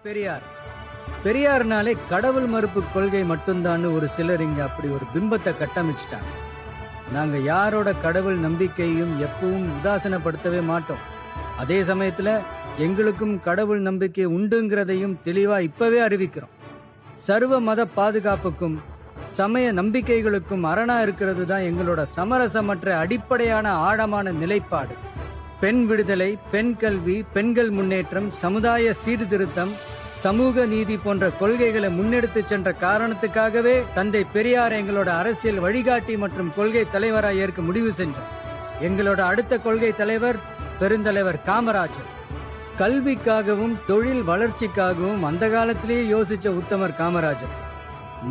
பெரியார் பெரியார்னாலே கடவுள் மறுப்பு கொள்கை மட்டும்தான் ஒரு சிலர் இங்க அப்படி ஒரு பிம்பத்தை கட்டமைச்சிட்டாங்க. நாங்க யாரோட கடவுள் நம்பிக்கையும் எப்பவும் உதாசனப்படுத்தவே மாட்டோம். அதே சமயத்துல எங்களுக்கும் கடவுள் நம்பிக்கை உண்டுங்கிறதையும் தெளிவா இப்பவே அறிவிக்கிறோம். சர்வ மத பாதுகாப்புக்கும் சமய நம்பிக்கைகளுக்கும் அரணா இருக்கிறது தான் எங்களோட சமரசமற்ற அடிப்படையான ஆழமான நிலைப்பாடு. பெண் விடுதலை, பெண் கல்வி, பெண்கள் முன்னேற்றம், சமுதாய சீர்திருத்தம், சமூக நீதி போன்ற கொள்கைகளை முன்னெடுத்து சென்ற காரணத்துக்காகவே தந்தை பெரியார் எங்களோட அரசியல் வழிகாட்டி மற்றும் கொள்கை தலைவராக ஏற்க முடிவு செஞ்சோம். எங்களோட அடுத்த கொள்கை தலைவர் பெருந்தலைவர் காமராஜர். கல்விக்காகவும் தொழில் வளர்ச்சிக்காகவும் அந்த காலத்திலேயே யோசிச்ச உத்தமர் காமராஜர்.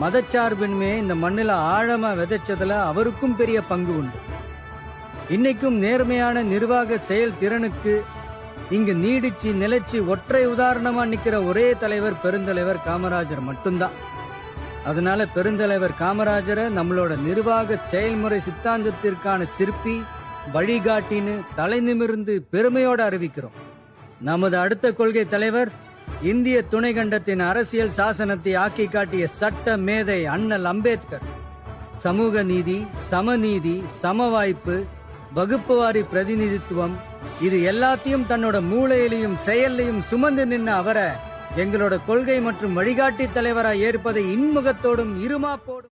மதச்சார்பின்மையை இந்த மண்ணில ஆழமா விதைச்சதுல அவருக்கும் பெரிய பங்கு உண்டு. இன்னைக்கும் நேர்மையான நிர்வாக செயல் திறனுக்கு இங்கு நீடிச்சு நிலைச்சு ஒற்றை உதாரணமா நிக்கிற ஒரே தலைவர் பெருந்தலைவர் காமராஜர் மட்டும்தான். அதனால பெருந்தலைவர் காமராஜரை நம்மளோட நிர்வாக செயல்முறை சித்தாந்தத்திற்கான சிற்பி, வழிகாட்டின்னு தலை நிமிர்ந்து பெருமையோடு அறிவிக்கிறோம். நமது அடுத்த கொள்கை தலைவர் இந்திய துணைக்கண்டத்தின் அரசியல் சாசனத்தை ஆக்கி காட்டிய சட்ட மேதை அண்ணல் அம்பேத்கர். சமூக நீதி, சமநீதி, சமவாய்ப்பு, வகுப்புவாரி பிரதிநிதித்துவம், இது எல்லாத்தையும் தன்னோட மூளையிலையும் செயல்லையும் சுமந்து நின்ன அவரை எங்களோட கொள்கை மற்றும் வழிகாட்டி தலைவராய் ஏற்பதை இன்முகத்தோடும் இருமாப்போடும்